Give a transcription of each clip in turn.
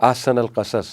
ahsan al-qasas,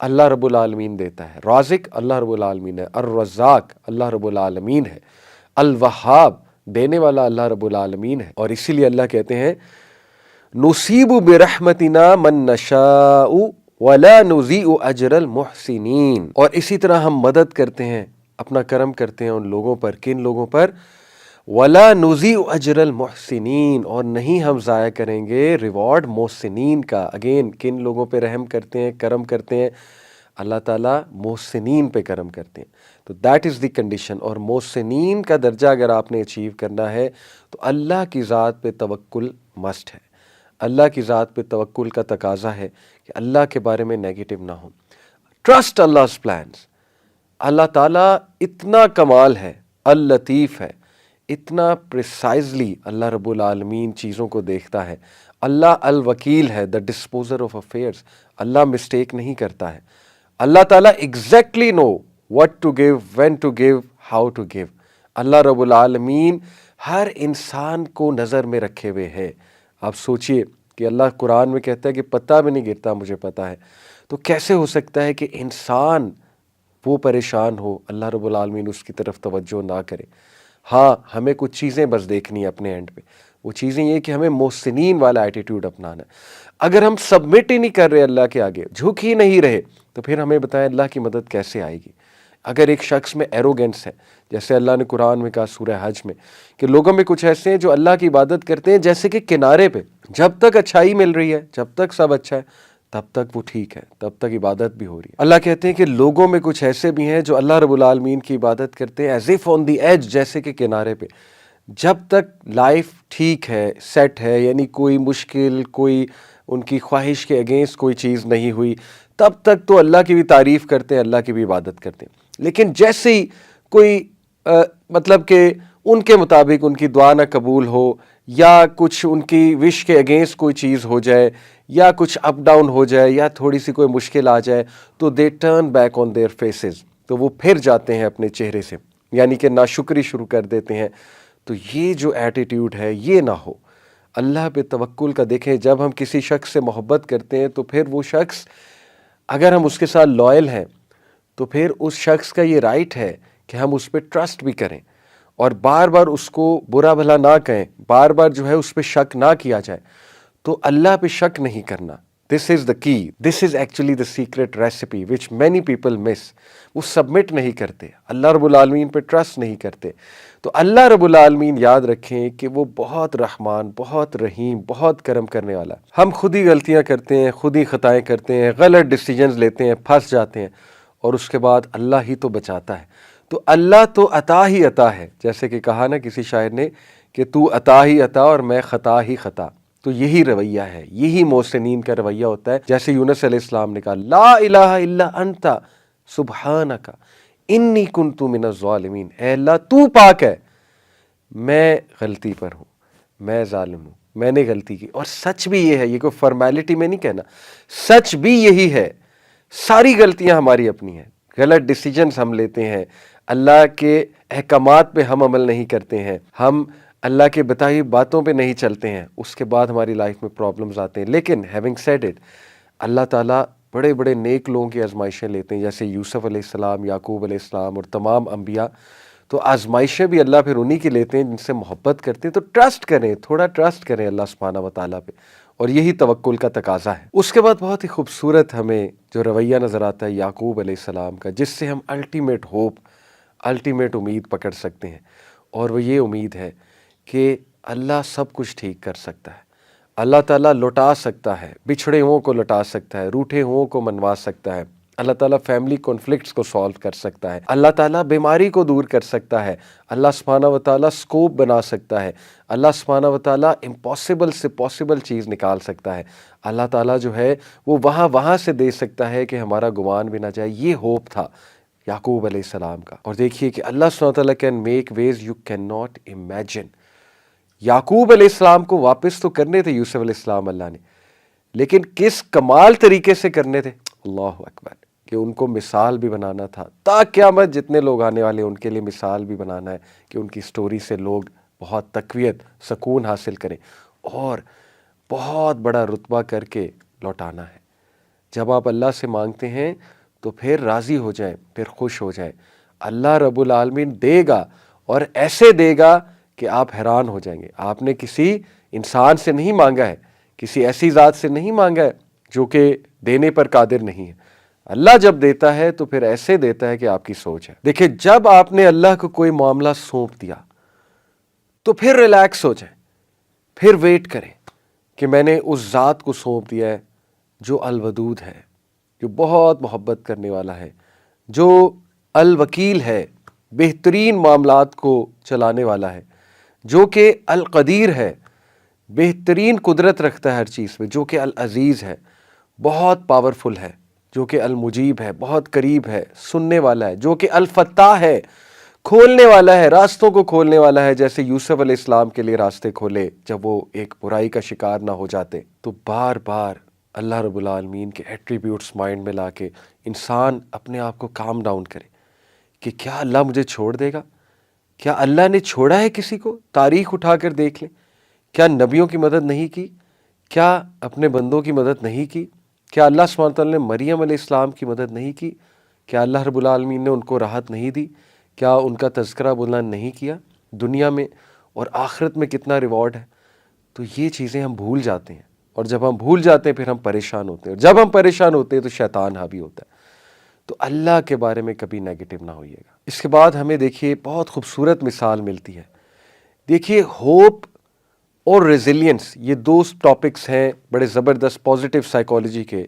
اللہ رب العالمین دیتا ہے، رازق اللہ رب العالمین ہے، الرزاق اللہ رب العالمین ہے، الوہاب دینے والا اللہ رب العالمین ہے۔ اور اسی لیے اللہ کہتے ہیں نصیب برحمتنا من نشاء ولا نضیع اجر المحسنین، اور اسی طرح ہم مدد کرتے ہیں، اپنا کرم کرتے ہیں ان لوگوں پر، کن لوگوں پر؟ ولا نضیع اجر المحسنین، اور نہیں ہم ضائع کریں گے ریوارڈ محسنین کا۔ اگین کن لوگوں پہ رحم کرتے ہیں، کرم کرتے ہیں؟ اللہ تعالیٰ محسنین پہ کرم کرتے ہیں۔ تو دیٹ از دی کنڈیشن، اور محسنین کا درجہ اگر آپ نے اچیو کرنا ہے تو اللہ کی ذات پہ توکل مسٹ ہے، اللہ کی ذات پہ توکل کا تقاضا ہے کہ اللہ کے بارے میں نیگیٹو نہ ہو۔ Trust Allah's plans۔ اللہ تعالیٰ اتنا کمال ہے، اللطیف ہے، اتنا پریسائزلی اللہ رب العالمین چیزوں کو دیکھتا ہے۔ اللہ الوکیل ہے، دا ڈسپوزر آف افیئرس، اللہ مسٹیک نہیں کرتا ہے۔ اللہ تعالیٰ exactly know what to give, when to give, how to give۔ اللہ رب العالمین ہر انسان کو نظر میں رکھے ہوئے ہے۔ آپ سوچئے کہ اللہ قرآن میں کہتا ہے کہ پتہ بھی نہیں گرتا مجھے پتہ ہے، تو کیسے ہو سکتا ہے کہ انسان وہ پریشان ہو، اللہ رب العالمین اس کی طرف توجہ نہ کرے؟ ہاں ہمیں کچھ چیزیں بس دیکھنی ہے اپنے اینڈ پہ، وہ چیزیں یہ کہ ہمیں محسنین والا ایٹیٹیوڈ اپنانا ہے۔ اگر ہم سبمٹ ہی نہیں کر رہے اللہ کے آگے، جھک ہی نہیں رہے، تو پھر ہمیں بتائیں اللہ کی مدد کیسے آئے گی؟ اگر ایک شخص میں ایروگنس ہے، جیسے اللہ نے قرآن میں کہا سورہ حج میں کہ لوگوں میں کچھ ایسے ہیں جو اللہ کی عبادت کرتے ہیں جیسے کہ کنارے پہ، جب تک اچھائی مل رہی ہے، جب تک سب اچھا ہے، تب تک وہ ٹھیک ہے، تب تک عبادت بھی ہو رہی ہے۔ اللہ کہتے ہیں کہ لوگوں میں کچھ ایسے بھی ہیں جو اللہ رب العالمین کی عبادت کرتے ہیں as if on the edge, جیسے کہ کنارے پہ، جب تک لائف ٹھیک ہے، سیٹ ہے، یعنی کوئی مشکل، کوئی ان کی خواہش کے اگینسٹ کوئی چیز نہیں ہوئی، تب تک تو اللہ کی بھی تعریف کرتے ہیں، اللہ کی بھی عبادت کرتے ہیں۔ لیکن جیسے ہی کوئی مطلب کہ ان کے مطابق ان کی دعا نہ قبول ہو، یا کچھ ان کی وش کے اگینسٹ کوئی چیز ہو جائے، یا کچھ اپ ڈاؤن ہو جائے، یا تھوڑی سی کوئی مشکل آ جائے، تو they turn back on their faces, تو وہ پھر جاتے ہیں اپنے چہرے سے، یعنی کہ ناشکری شروع کر دیتے ہیں۔ تو یہ جو ایٹیٹیوڈ ہے یہ نہ ہو، اللہ پہ توکل کا۔ دیکھیں جب ہم کسی شخص سے محبت کرتے ہیں تو پھر وہ شخص، اگر ہم اس کے ساتھ لائل ہیں تو پھر اس شخص کا یہ رائٹ ہے کہ ہم اس پہ ٹرسٹ بھی کریں، اور بار بار اس کو برا بھلا نہ کہیں، بار بار جو ہے اس پہ شک نہ کیا جائے۔ تو اللہ پہ شک نہیں کرنا، دس is the key, this is actually the secret recipe which many people miss. وہ سبمٹ نہیں کرتے، اللہ رب العالمین پہ ٹرسٹ نہیں کرتے۔ تو اللہ رب العالمین یاد رکھیں کہ وہ بہت رحمان، بہت رحیم، بہت کرم کرنے والا ہے۔ ہم خود ہی غلطیاں کرتے ہیں، خود ہی خطائیں کرتے ہیں، غلط ڈیسیجنز لیتے ہیں، پھنس جاتے ہیں، اور اس کے بعد اللہ ہی تو بچاتا ہے۔ تو اللہ تو عطا ہی عطا ہے، جیسے کہ کہا نا کسی شاعر نے کہ تو عطا ہی عطا اور میں خطا ہی خطا۔ تو یہی رویہ ہے، یہی محسنین کا رویہ ہوتا ہے۔ جیسے یونس علیہ السلام نے کہا لا الہ الا انت سبحانک انی کنت من الظالمین، اے اللہ تو پاک ہے، میں غلطی پر ہوں، میں ظالم ہوں، میں نے غلطی کی۔ اور سچ بھی یہ ہے، یہ کوئی فارمیلٹی میں نہیں کہنا، سچ بھی یہی ہے۔ ساری غلطیاں ہماری اپنی ہیں، غلط ڈیسیجنز ہم لیتے ہیں، اللہ کے احکامات پہ ہم عمل نہیں کرتے ہیں، ہم اللہ کے بتائی ہوئی باتوں پہ نہیں چلتے ہیں، اس کے بعد ہماری لائف میں پرابلمز آتے ہیں۔ لیکن ہیونگ سیڈ اٹ، اللہ تعالیٰ بڑے بڑے نیک لوگوں کی آزمائشیں لیتے ہیں، جیسے یوسف علیہ السلام، یعقوب علیہ السلام اور تمام انبیاء۔ تو آزمائشیں بھی اللہ پھر انہی کی لیتے ہیں جن سے محبت کرتے ہیں۔ تو ٹرسٹ کریں، تھوڑا ٹرسٹ کریں اللہ سبحانہ و تعالیٰ پہ، اور یہی توکل کا تقاضا ہے۔ اس کے بعد بہت ہی خوبصورت ہمیں جو رویہ نظر آتا ہے یعقوب علیہ السلام کا، جس سے ہم الٹیمیٹ ہوپ، الٹیمیٹ امید پکڑ سکتے ہیں، اور وہ یہ امید ہے کہ اللہ سب کچھ ٹھیک کر سکتا ہے۔ اللہ تعالیٰ لوٹا سکتا ہے، بچھڑے ہوں کو لوٹا سکتا ہے، روٹھے ہوں کو منوا سکتا ہے، اللہ تعالیٰ فیملی کانفلکٹس کو سالو کر سکتا ہے، اللہ تعالیٰ بیماری کو دور کر سکتا ہے، اللہ سبحانہ و تعالیٰ سکوپ بنا سکتا ہے، اللہ سبحانہ و تعالیٰ امپاسبل سے پاسبل چیز نکال سکتا ہے، اللہ تعالیٰ جو ہے وہ وہاں سے دے سکتا ہے کہ ہمارا گمان بھی نہ جائے۔ یہ ہوپ تھا یعقوب علیہ السلام کا۔ اور دیکھیے کہ اللہ سبحانہ و تعالیٰ can make ways you can not imagine. Yaqub علیہ السلام کو واپس تو کرنے تھے یوسف علیہ السلام اللہ نے، لیکن کس کمال طریقے سے کرنے تھے، اللہ اکبر، کہ ان کو مثال بھی بنانا تھا، تا قیامت جتنے لوگ آنے والے ان کے لیے مثال بھی بنانا ہے کہ ان کی سٹوری سے لوگ بہت تقویت، سکون حاصل کریں، اور بہت بڑا رتبہ کر کے لوٹانا ہے۔ جب آپ اللہ سے مانگتے ہیں تو پھر راضی ہو جائیں، پھر خوش ہو جائیں. اللہ رب العالمین دے گا اور ایسے دے گا کہ آپ حیران ہو جائیں گے. آپ نے کسی انسان سے نہیں مانگا ہے، کسی ایسی ذات سے نہیں مانگا ہے جو کہ دینے پر قادر نہیں ہے. اللہ جب دیتا ہے تو پھر ایسے دیتا ہے کہ آپ کی سوچ ہے. دیکھیں، جب آپ نے اللہ کو کوئی معاملہ سونپ دیا تو پھر ریلیکس ہو جائیں، پھر ویٹ کریں کہ میں نے اس ذات کو سونپ دیا ہے جو الودود ہے، جو بہت محبت کرنے والا ہے، جو الوکیل ہے، بہترین معاملات کو چلانے والا ہے، جو کہ القدیر ہے، بہترین قدرت رکھتا ہے ہر چیز میں، جو کہ العزیز ہے، بہت پاورفل ہے، جو کہ المجیب ہے، بہت قریب ہے، سننے والا ہے، جو کہ الفتاح ہے، کھولنے والا ہے، راستوں کو کھولنے والا ہے، جیسے یوسف علیہ السلام کے لیے راستے کھولے جب وہ ایک برائی کا شکار نہ ہو جاتے. تو بار بار اللہ رب العالمین کے ایٹریبیوٹس مائنڈ میں لا کے انسان اپنے آپ کو کام ڈاؤن کرے کہ کیا اللہ مجھے چھوڑ دے گا؟ کیا اللہ نے چھوڑا ہے کسی کو؟ تاریخ اٹھا کر دیکھ لیں. کیا نبیوں کی مدد نہیں کی؟ کیا اپنے بندوں کی مدد نہیں کی؟ کیا اللہ سبحانہ تعالیٰ نے مریم علیہ السلام کی مدد نہیں کی؟ کیا اللہ رب العالمین نے ان کو راحت نہیں دی؟ کیا ان کا تذکرہ بلند نہیں کیا دنیا میں؟ اور آخرت میں کتنا ریوارڈ ہے. تو یہ چیزیں ہم بھول جاتے ہیں، اور جب ہم بھول جاتے ہیں پھر ہم پریشان ہوتے ہیں، اور جب ہم پریشان ہوتے ہیں تو شیطان حاوی ہوتا ہے. تو اللہ کے بارے میں کبھی نیگیٹو نہ ہوئیے گا. اس کے بعد ہمیں دیکھیے بہت خوبصورت مثال ملتی ہے. دیکھیے، ہوپ اور ریزیلینس، یہ دو ٹاپکس ہیں بڑے زبردست پازیٹیو سائیکالوجی کے.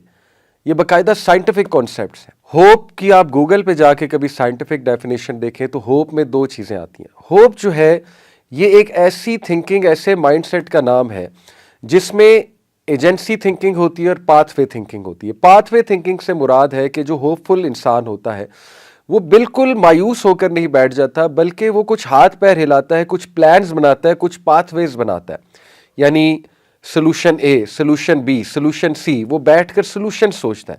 یہ باقاعدہ سائنٹیفک کانسیپٹس ہیں. ہوپ کی آپ گوگل پہ جا کے کبھی سائنٹیفک ڈیفینیشن دیکھیں تو ہوپ میں دو چیزیں آتی ہیں. ہوپ جو ہے یہ ایک ایسی تھنکنگ، ایسے مائنڈ سیٹ کا نام ہے جس میں ایجنسی تھنکنگ ہوتی ہے اور پاتھ وے تھنکنگ ہوتی ہے. پاتھ وے تھنکنگ سے مراد ہے کہ جو ہوپ فل انسان ہوتا ہے وہ بالکل مایوس ہو کر نہیں بیٹھ جاتا، بلکہ وہ کچھ ہاتھ پیر ہلاتا ہے، کچھ پلانز بناتا ہے، کچھ پاتھ ویز بناتا ہے. یعنی solution A, solution B, solution C, وہ بیٹھ کر سلوشن سوچتا ہے.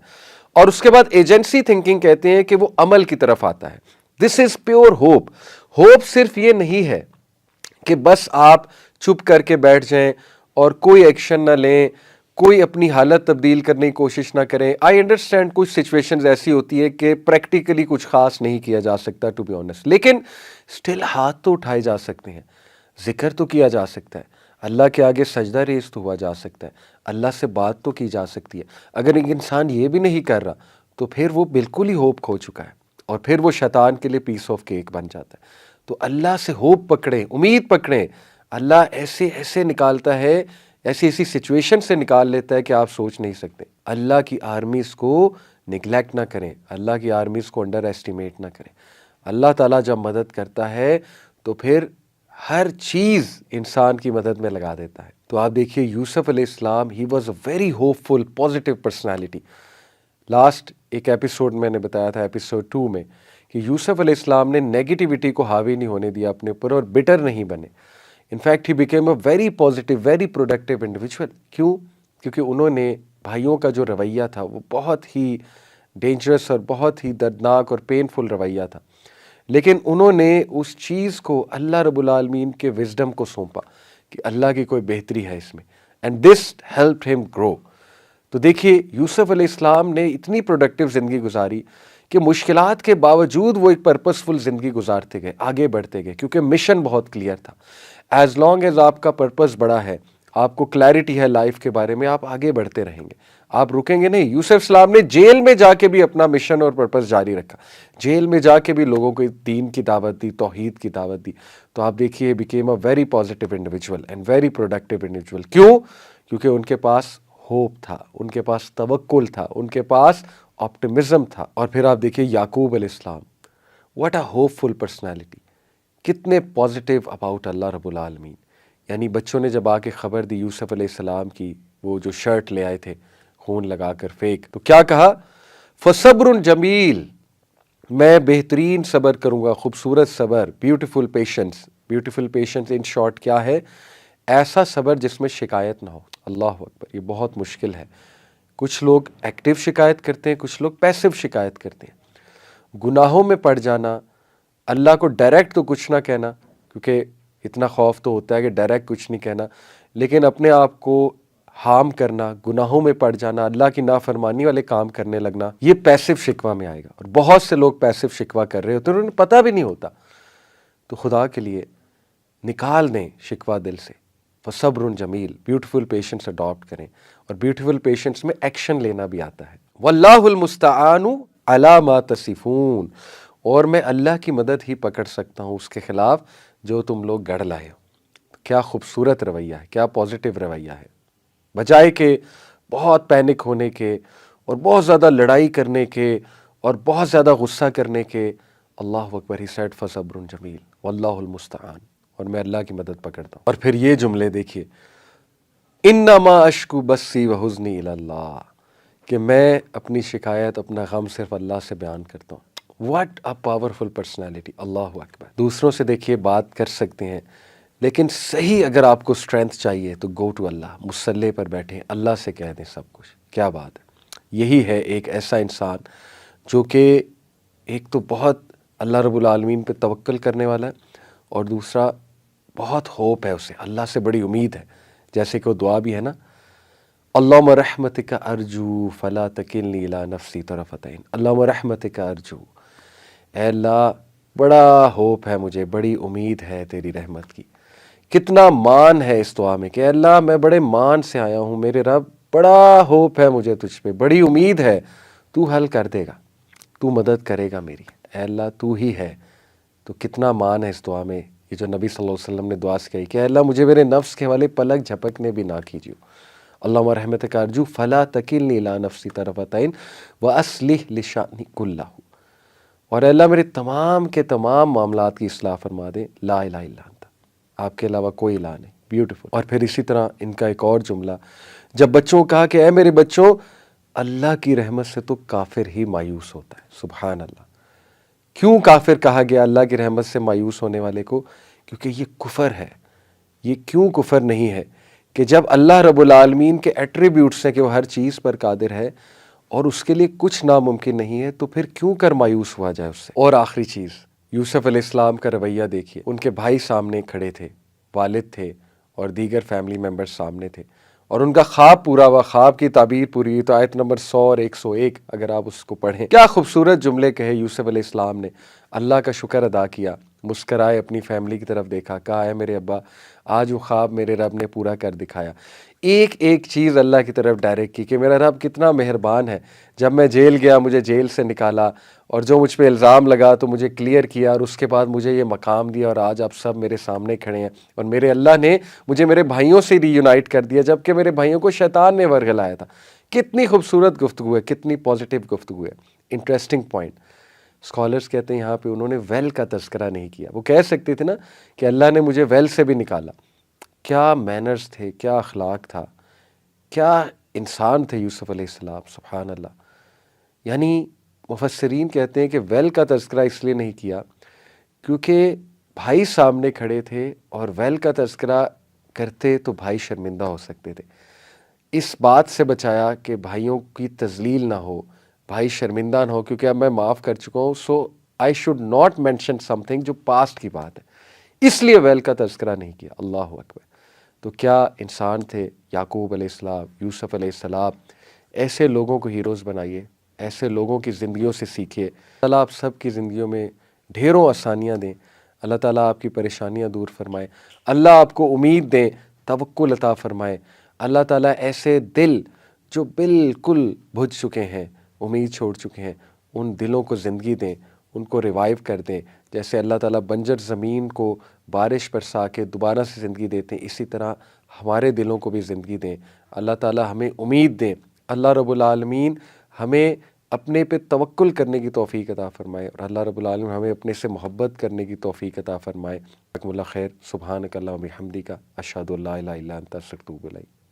اور اس کے بعد ایجنسی تھنکنگ کہتے ہیں کہ وہ عمل کی طرف آتا ہے. دس از پیور ہوپ. ہوپ صرف یہ نہیں ہے کہ بس آپ چپ کر کے بیٹھ جائیں اور کوئی ایکشن نہ لیں، کوئی اپنی حالت تبدیل کرنے کی کوشش نہ کریں. آئی انڈرسٹینڈ کچھ سچویشنز ایسی ہوتی ہے کہ پریکٹیکلی کچھ خاص نہیں کیا جا سکتا ٹو بی آنیسٹ، لیکن سٹل ہاتھ تو اٹھائے جا سکتے ہیں، ذکر تو کیا جا سکتا ہے، اللہ کے آگے سجدہ ریز تو ہوا جا سکتا ہے، اللہ سے بات تو کی جا سکتی ہے. اگر ایک انسان یہ بھی نہیں کر رہا تو پھر وہ بالکل ہی ہوپ کھو چکا ہے، اور پھر وہ شیطان کے لیے پیس آف کیک بن جاتا ہے. تو اللہ سے ہوپ پکڑیں، امید پکڑیں. اللہ ایسے ایسے نکالتا ہے، ایسی ایسی سچویشن سے نکال لیتا ہے کہ آپ سوچ نہیں سکتے. اللہ کی آرمیز کو نگلیکٹ نہ کریں، اللہ کی آرمیز کو انڈر ایسٹیمیٹ نہ کریں. اللہ تعالیٰ جب مدد کرتا ہے تو پھر ہر چیز انسان کی مدد میں لگا دیتا ہے. تو آپ دیکھیے یوسف علیہ السلام، he was a very hopeful positive personality. Last ایک ایپیسوڈ میں نے بتایا تھا، ایپیسوڈ 2 میں، کہ یوسف علیہ السلام نے نیگیٹیوٹی کو حاوی نہیں ہونے دیا اپنے اوپر اور بٹر نہیں بنے. In fact he became a very positive, very productive individual. کیوں؟ کیونکہ انہوں نے بھائیوں کا جو رویہ تھا وہ بہت ہی ڈینجرس اور بہت ہی دردناک اور پینفل رویہ تھا، لیکن انہوں نے اس چیز کو اللہ رب العالمین کے وزڈم کو سونپا کہ اللہ کی کوئی بہتری ہے اس میں، اینڈ دس ہیلپڈ ہم گرو. تو دیکھیے یوسف علیہ السلام نے اتنی پروڈکٹیو زندگی گزاری کہ مشکلات کے باوجود وہ ایک پرپسفل زندگی گزارتے گئے، آگے بڑھتے گئے، کیونکہ مشن بہت کلیئر تھا. ایز لانگ ایز آپ کا پرپس بڑا ہے، آپ کو کلیئرٹی ہے لائف کے بارے میں، آپ آگے بڑھتے رہیں گے، آپ رکیں گے نہیں. یوسف السلام نے جیل میں جا کے بھی اپنا مشن اور پرپس جاری رکھا، جیل میں جا کے بھی لوگوں کو دین کی دعوت دی، توحید کی دعوت دی. تو آپ دیکھیے became a very positive individual and very productive individual. کیوں؟ کیونکہ ان کے پاس ہوپ تھا، ان کے پاس توکل تھا، ان کے پاس آپٹمزم تھا. اور پھر آپ دیکھیے یعقوب علیہ السلام، what a hopeful personality, کتنے پازیٹیو اباؤٹ اللہ رب العالمین. یعنی بچوں نے جب آ کے خبر دی یوسف علیہ السلام کی، وہ جو شرٹ لے آئے تھے خون لگا کر فیک، تو کیا کہا؟ فصبر جمیل، میں بہترین صبر کروں گا، خوبصورت صبر، beautiful patience. Beautiful patience in short کیا ہے؟ ایسا صبر جس میں شکایت نہ ہو. اللہ اکبر، یہ بہت مشکل ہے. کچھ لوگ ایکٹیو شکایت کرتے ہیں، کچھ لوگ پیسو شکایت کرتے ہیں. گناہوں میں پڑ جانا، اللہ کو ڈائریکٹ تو کچھ نہ کہنا، کیونکہ اتنا خوف تو ہوتا ہے کہ ڈائریکٹ کچھ نہیں کہنا، لیکن اپنے آپ کو ہارم کرنا، گناہوں میں پڑ جانا، اللہ کی نافرمانی والے کام کرنے لگنا، یہ پیسو شکوہ میں آئے گا. اور بہت سے لوگ پیسو شکوہ کر رہے ہوتے ہیں، انہیں پتہ بھی نہیں ہوتا. تو خدا کے لیے نکال دیں شکوہ دل سے. فصبر جمیل، بیوٹیفل پیشنس اڈاپٹ کریں، اور بیوٹیفل پیشنس میں ایکشن لینا بھی آتا ہے. واللہ المستعان علی ما تصفون، اور میں اللہ کی مدد ہی پکڑ سکتا ہوں اس کے خلاف جو تم لوگ گڑھ لائے ہو. کیا خوبصورت رویہ ہے، کیا پازیٹیو رویہ ہے. بجائے کہ بہت پینک ہونے کے اور بہت زیادہ لڑائی کرنے کے اور بہت زیادہ غصہ کرنے کے، اللہ اکبر، ہی سیڈ فصبر جمیل واللہ المستعان، اور میں اللہ کی مدد پکڑتا ہوں. اور پھر یہ جملے دیکھیے، انما اشکو بسی وحزنی الی اللہ، کہ میں اپنی شکایت، اپنا غم صرف اللہ سے بیان کرتا ہوں. واٹ اے پاورفل پرسنالٹی، اللہ اکبر. دوسروں سے دیکھیے بات کر سکتے ہیں، لیکن صحیح اگر آپ کو اسٹرینتھ چاہیے تو گو ٹو اللہ، مصلی پر بیٹھیں، اللہ سے کہہ دیں سب کچھ. کیا بات ہے. یہی ہے ایک ایسا انسان جو کہ ایک تو بہت اللہ رب العالمین پہ توکل کرنے والا ہے، اور دوسرا بہت ہوپ ہے اسے، اللہ سے بڑی امید ہے. جیسے کہ وہ دعا بھی ہے نا، اللہم رحمتک ارجو فلا تکلنی الی نفسی طرفۃ عین. اللہم رحمتک ارجو، اے اللہ بڑا ہوپ ہے مجھے، بڑی امید ہے تیری رحمت کی. کتنا مان ہے اس دعا میں کہ اے اللہ میں بڑے مان سے آیا ہوں، میرے رب بڑا ہوپ ہے مجھے تجھ پہ، بڑی امید ہے تو حل کر دے گا، تو مدد کرے گا میری، اے اللہ تو ہی ہے. تو کتنا مان ہے اس دعا میں. یہ جو نبی صلی اللہ علیہ وسلم نے دعا کہی کہ اے اللہ مجھے میرے نفس کے والے پلک جھپکنے بھی نہ کیجیے. اللہم رحمتک ارجو فلا تکلنی الی نفسی طرفۃ عین واصلح لشأنی کلہ، اور اے اللہ میرے تمام کے تمام معاملات کی اصلاح فرما دے. لا الہ الا انت، آپ کے علاوہ کوئی الہ نہیں. بیوٹیفل. اور پھر اسی طرح ان کا ایک اور جملہ، جب بچوں کو کہا کہ اے میرے بچوں، اللہ کی رحمت سے تو کافر ہی مایوس ہوتا ہے. سبحان اللہ. کیوں کافر کہا گیا اللہ کی رحمت سے مایوس ہونے والے کو؟ کیونکہ یہ کفر ہے. یہ کیوں کفر نہیں ہے کہ جب اللہ رب العالمین کے ایٹریبیوٹس ہیں کہ وہ ہر چیز پر قادر ہے اور اس کے لیے کچھ ناممکن نہیں ہے، تو پھر کیوں کر مایوس ہوا جائے اس سے. اور آخری چیز، یوسف علیہ السلام کا رویہ دیکھیے. ان کے بھائی سامنے کھڑے تھے، والد تھے اور دیگر فیملی ممبرز سامنے تھے، اور ان کا خواب پورا ہوا، خواب کی تعبیر پوری ہوئی. تو آیت نمبر 100 اور 101 اگر آپ اس کو پڑھیں، کیا خوبصورت جملے کہے یوسف علیہ السلام نے. اللہ کا شکر ادا کیا، مسکرائے، اپنی فیملی کی طرف دیکھا، کہا اے میرے ابا، آج وہ خواب میرے رب نے پورا کر دکھایا. ایک ایک چیز اللہ کی طرف ڈائریکٹ کی کہ میرا رب کتنا مہربان ہے. جب میں جیل گیا مجھے جیل سے نکالا، اور جو مجھ پہ الزام لگا تو مجھے کلیئر کیا، اور اس کے بعد مجھے یہ مقام دیا، اور آج آپ سب میرے سامنے کھڑے ہیں. اور میرے اللہ نے مجھے میرے بھائیوں سے ری یونائٹ کر دیا، جبکہ میرے بھائیوں کو شیطان نے ورگلایا تھا. کتنی خوبصورت گفتگو ہے، کتنی پازیٹیو گفتگو ہے. انٹرسٹنگ پوائنٹ، اسکالرس کہتے ہیں یہاں پہ انہوں نے ویل کا تذکرہ نہیں کیا. وہ کہہ سکتے تھے نا کہ اللہ نے مجھے ویل سے بھی نکالا. کیا مینرز تھے، کیا اخلاق تھا، کیا انسان تھے یوسف علیہ السلام. سبحان اللہ. یعنی مفسرین کہتے ہیں کہ ویل کا تذکرہ اس لیے نہیں کیا کیونکہ بھائی سامنے کھڑے تھے، اور ویل کا تذکرہ کرتے تو بھائی شرمندہ ہو سکتے تھے. اس بات سے بچایا کہ بھائیوں کی تذلیل نہ ہو، بھائی شرمندہ نہ ہو، کیونکہ اب میں معاف کر چکا ہوں، so I should not mention something جو پاسٹ کی بات ہے، اس لیے ویل کا تذکرہ نہیں کیا. اللہ اکبر. تو کیا انسان تھے یعقوب علیہ السلام، یوسف علیہ السلام. ایسے لوگوں کو ہیروز بنائیے، ایسے لوگوں کی زندگیوں سے سیکھیے. اللہ آپ سب کی زندگیوں میں ڈھیروں آسانیاں دیں. اللہ تعالیٰ آپ کی پریشانیاں دور فرمائے. اللہ آپ کو امید دیں، توکل عطا فرمائے. اللہ تعالیٰ ایسے دل جو بالکل بجھ چکے ہیں، امید چھوڑ چکے ہیں، ان دلوں کو زندگی دیں، ان کو ریوائیو کر دیں. جیسے اللہ تعالیٰ بنجر زمین کو بارش برسا کے دوبارہ سے زندگی دیتے ہیں، اسی طرح ہمارے دلوں کو بھی زندگی دیں. اللہ تعالیٰ ہمیں امید دیں. اللہ رب العالمین ہمیں اپنے پہ توکل کرنے کی توفیق عطا فرمائے، اور اللہ رب العالمین ہمیں اپنے سے محبت کرنے کی توفیق عطا فرمائے. جزاکم اللہ خیر. سبحانک اللہم و بحمدک، اشہد ان لا الہ الا انت، استغفرک و اتوب الیک.